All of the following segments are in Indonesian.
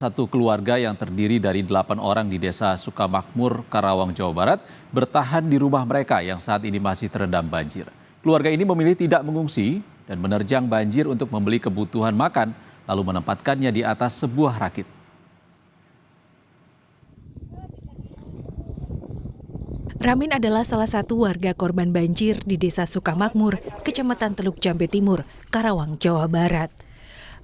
Satu keluarga yang terdiri dari 8 orang di Desa Sukamakmur, Karawang, Jawa Barat bertahan di rumah mereka yang saat ini masih terendam banjir. Keluarga ini memilih tidak mengungsi dan menerjang banjir untuk membeli kebutuhan makan, lalu menempatkannya di atas sebuah rakit. Ramin adalah salah satu warga korban banjir di Desa Sukamakmur, Kecamatan Teluk Jambe Timur, Karawang, Jawa Barat.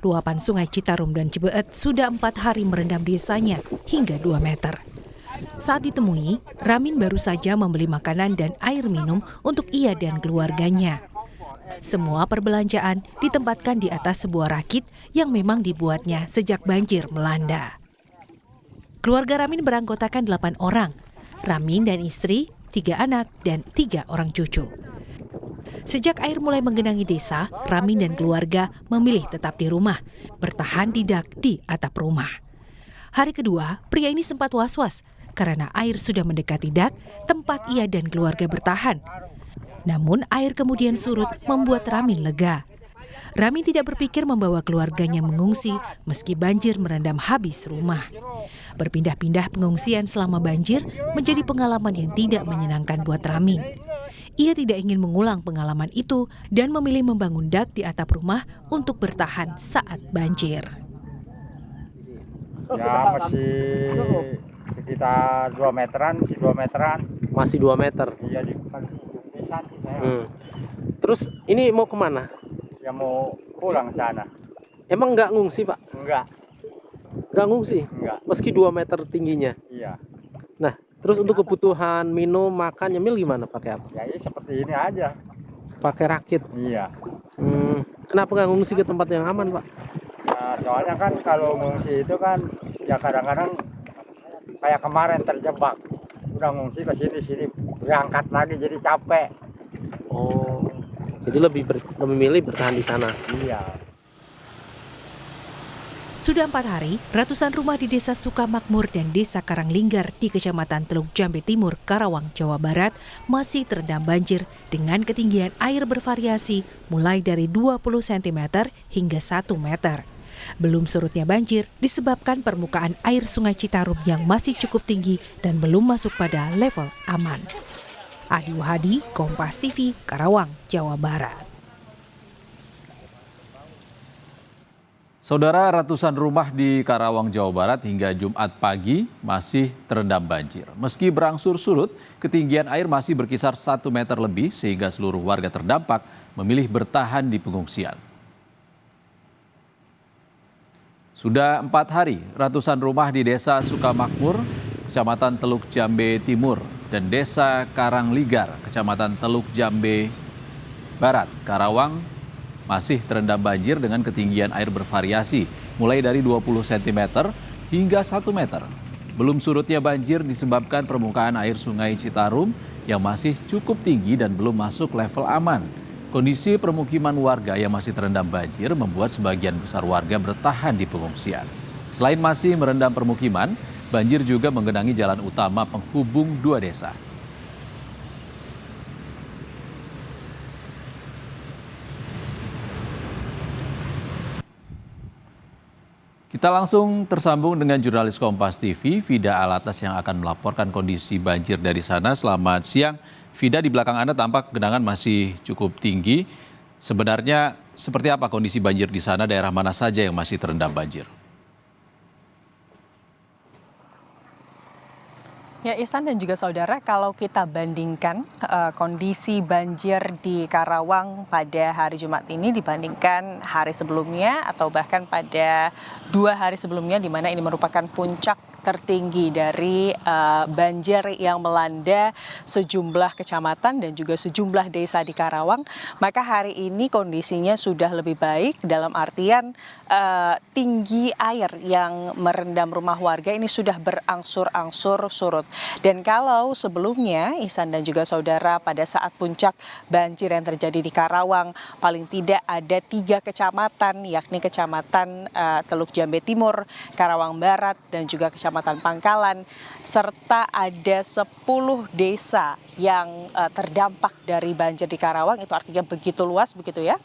Luapan Sungai Citarum dan Cibeet sudah 4 hari merendam desanya hingga 2 meter. Saat ditemui, Ramin baru saja membeli makanan dan air minum untuk ia dan keluarganya. Semua perbelanjaan ditempatkan di atas sebuah rakit yang memang dibuatnya sejak banjir melanda. Keluarga Ramin beranggotakan 8 orang, Ramin dan istri, 3 anak, dan 3 orang cucu. Sejak air mulai menggenangi desa, Ramin dan keluarga memilih tetap di rumah, bertahan di dak di atap rumah. Hari kedua, pria ini sempat was-was karena air sudah mendekati dak tempat ia dan keluarga bertahan. Namun air kemudian surut membuat Ramin lega. Ramin tidak berpikir membawa keluarganya mengungsi meski banjir merendam habis rumah. Berpindah-pindah pengungsian selama banjir menjadi pengalaman yang tidak menyenangkan buat Ramin. Ia tidak ingin mengulang pengalaman itu dan memilih membangun dak di atap rumah untuk bertahan saat banjir. Ya masih sekitar 2 meteran, Masih 2 meter. Iya di desa saya. Terus ini mau kemana? Ya mau pulang sana. Emang nggak ngungsi, Pak? Enggak. Nggak ngungsi? Enggak. Meski 2 meter tingginya? Iya. Nah, terus untuk kebutuhan minum, makan, nyemil gimana? Pakai apa? Ya seperti ini aja. Pakai rakit? Iya. Kenapa nggak ngungsi ke tempat yang aman, Pak? Nah, soalnya kan kalau ngungsi itu kan ya kadang-kadang kayak kemarin terjebak. Udah ngungsi ke sini berangkat lagi jadi capek. Oh, jadi lebih memilih bertahan di sana. Iya. Sudah 4 hari, ratusan rumah di Desa Sukamakmur dan Desa Karanglinggar di Kecamatan Teluk Jambe Timur, Karawang, Jawa Barat masih terendam banjir dengan ketinggian air bervariasi mulai dari 20 cm hingga 1 meter. Belum surutnya banjir disebabkan permukaan air Sungai Citarum yang masih cukup tinggi dan belum masuk pada level aman. Adi Wahadi, Kompas TV, Karawang, Jawa Barat. Saudara, ratusan rumah di Karawang, Jawa Barat hingga Jumat pagi masih terendam banjir. Meski berangsur surut, ketinggian air masih berkisar 1 meter lebih sehingga seluruh warga terdampak memilih bertahan di pengungsian. Sudah 4 hari, ratusan rumah di Desa Sukamakmur, Kecamatan Teluk Jambe Timur, dan Desa Karanglinggar, Kecamatan Teluk Jambe Barat, Karawang, masih terendam banjir dengan ketinggian air bervariasi, mulai dari 20 cm hingga 1 meter. Belum surutnya banjir disebabkan permukaan air Sungai Citarum yang masih cukup tinggi dan belum masuk level aman. Kondisi permukiman warga yang masih terendam banjir membuat sebagian besar warga bertahan di pengungsian. Selain masih merendam permukiman, banjir juga menggenangi jalan utama penghubung 2 desa. Kita langsung tersambung dengan jurnalis Kompas TV, Vida Alatas yang akan melaporkan kondisi banjir dari sana. Selamat siang, Vida, di belakang Anda tampak genangan masih cukup tinggi. Sebenarnya seperti apa kondisi banjir di sana, daerah mana saja yang masih terendam banjir? Ya, Ihsan dan juga saudara, kalau kita bandingkan kondisi banjir di Karawang pada hari Jumat ini dibandingkan hari sebelumnya atau bahkan pada 2 hari sebelumnya, di mana ini merupakan puncak tertinggi dari banjir yang melanda sejumlah kecamatan dan juga sejumlah desa di Karawang, maka hari ini kondisinya sudah lebih baik dalam artian tinggi air yang merendam rumah warga ini sudah berangsur-angsur surut. Dan kalau sebelumnya, Ihsan dan juga saudara, pada saat puncak banjir yang terjadi di Karawang, paling tidak ada 3 kecamatan, yakni Kecamatan Teluk Jambe Timur, Karawang Barat, dan juga Kecamatan Kecamatan Pangkalan, serta ada 10 desa yang terdampak dari banjir di Karawang. Itu artinya begitu luas begitu ya,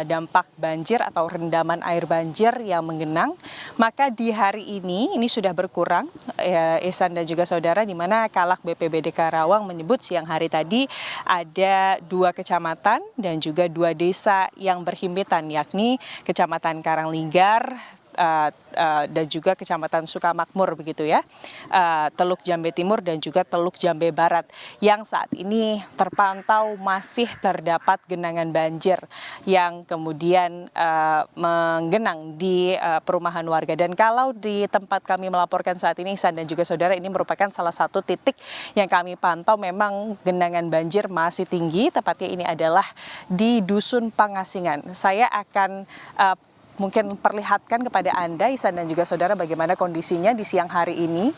dampak banjir atau rendaman air banjir yang menggenang. Maka di hari ini sudah berkurang, Ihsan dan juga saudara, di mana Kalak BPBD Karawang menyebut siang hari tadi ada 2 kecamatan dan juga 2 desa yang berhimpitan, yakni Kecamatan Karanglinggar dan juga Kecamatan Sukamakmur begitu ya, Teluk Jambe Timur dan juga Teluk Jambe Barat, yang saat ini terpantau masih terdapat genangan banjir yang kemudian menggenang di perumahan warga. Dan kalau di tempat kami melaporkan saat ini, Ihsan dan juga saudara, ini merupakan salah satu titik yang kami pantau memang genangan banjir masih tinggi, tepatnya ini adalah di Dusun Pangasingan. Saya akan mungkin perlihatkan kepada Anda, Ihsan dan juga saudara, bagaimana kondisinya di siang hari ini.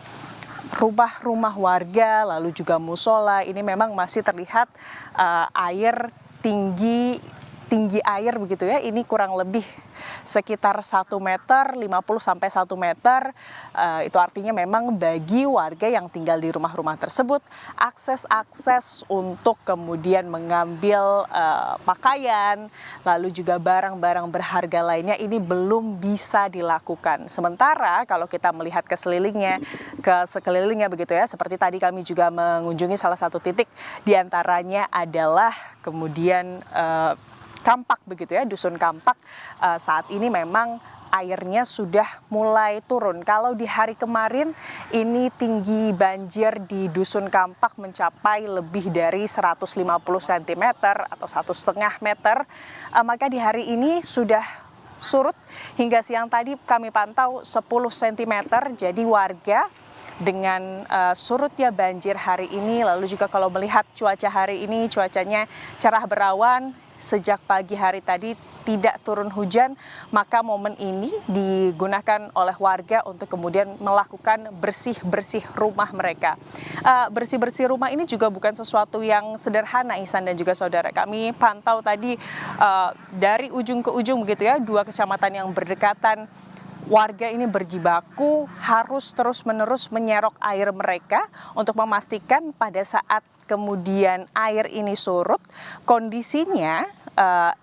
Rumah-rumah warga, lalu juga musola, ini memang masih terlihat air tinggi air begitu ya. Ini kurang lebih sekitar 1 meter, 50 sampai 1 meter. Itu artinya memang bagi warga yang tinggal di rumah-rumah tersebut, akses untuk kemudian mengambil pakaian, lalu juga barang-barang berharga lainnya ini belum bisa dilakukan. Sementara kalau kita melihat ke sekelilingnya begitu ya, seperti tadi kami juga mengunjungi salah satu titik, diantaranya adalah kemudian Kampak begitu ya, Dusun Kampak. Saat ini memang airnya sudah mulai turun. Kalau di hari kemarin ini tinggi banjir di Dusun Kampak mencapai lebih dari 150 cm atau 1,5 meter, maka di hari ini sudah surut. Hingga siang tadi kami pantau 10 cm. Jadi warga dengan surutnya banjir hari ini, lalu juga kalau melihat cuaca hari ini, cuacanya cerah berawan. Sejak pagi hari tadi tidak turun hujan, maka momen ini digunakan oleh warga untuk kemudian melakukan bersih-bersih rumah mereka. Bersih-bersih rumah ini juga bukan sesuatu yang sederhana, Ihsan dan juga saudara. Kami pantau tadi dari ujung ke ujung begitu ya, 2 kecamatan yang berdekatan. Warga ini berjibaku harus terus-menerus menyerok air mereka untuk memastikan pada saat kemudian air ini surut, kondisinya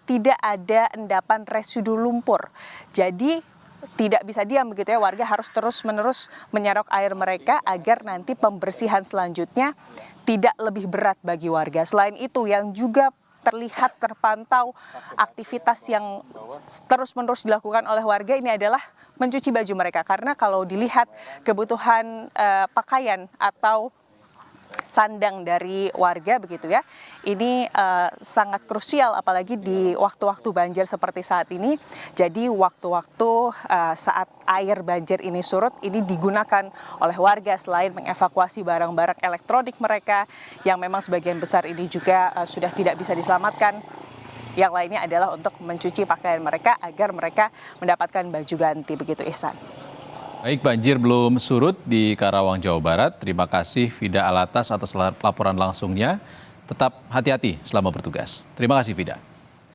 tidak ada endapan residu lumpur. Jadi tidak bisa diam begitu ya, warga harus terus-menerus menyerok air mereka agar nanti pembersihan selanjutnya tidak lebih berat bagi warga. Selain itu yang juga terpantau aktivitas yang terus-menerus dilakukan oleh warga ini adalah mencuci baju mereka, karena kalau dilihat kebutuhan pakaian atau sandang dari warga begitu ya, ini sangat krusial apalagi di waktu-waktu banjir seperti saat ini. Jadi waktu-waktu saat air banjir ini surut, ini digunakan oleh warga selain mengevakuasi barang-barang elektronik mereka yang memang sebagian besar ini juga sudah tidak bisa diselamatkan. Yang lainnya adalah untuk mencuci pakaian mereka agar mereka mendapatkan baju ganti begitu, Ihsan. Baik, banjir belum surut di Karawang, Jawa Barat. Terima kasih Fida Alatas atas laporan langsungnya. Tetap hati-hati selama bertugas. Terima kasih Fida.